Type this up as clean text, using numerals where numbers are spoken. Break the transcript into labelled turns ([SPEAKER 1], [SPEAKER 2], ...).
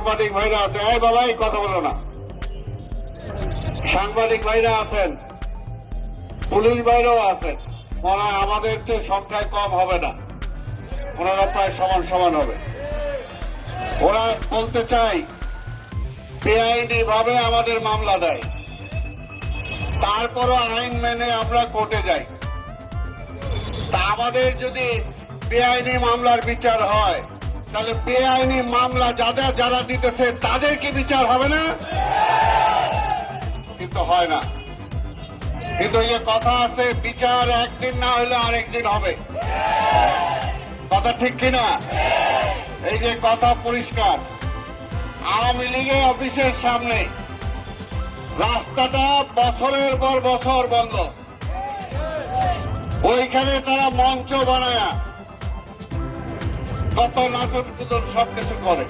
[SPEAKER 1] সাংবাদিক ভাইরা আছে, এই বাবা এই কথা বলো না, সাংবাদিক ভাইরা আছেন, পুলিশ ভাইরাও আছেন, মনে হয় আমাদের তো সংখ্যায় কম হবে না, ওনারা প্রায় সমান সমান হবে। ওরা বলতে চাই বেআইনি ভাবে আমাদের মামলা দেয়, তারপরও আইন মেনে আমরা কোর্টে যাই। তা আমাদের যদি বেআইনি মামলার বিচার হয়, তাহলে বেআইনি মামলা যারা দিতেছে তাদের কি বিচার হবে না? কিন্তু হয় না। কিন্তু এই যে কথা আছে, বিচার একদিন না হলে আরেকদিন হবে, কথা ঠিক কিনা? এই যে কথা পরিষ্কার, আওয়ামী লীগের অফিসের সামনে রাস্তাটা বছরের পর বছর বন্ধ, ওইখানে তারা মঞ্চ বানায় কত নাচন কুদন সবকিছু করে।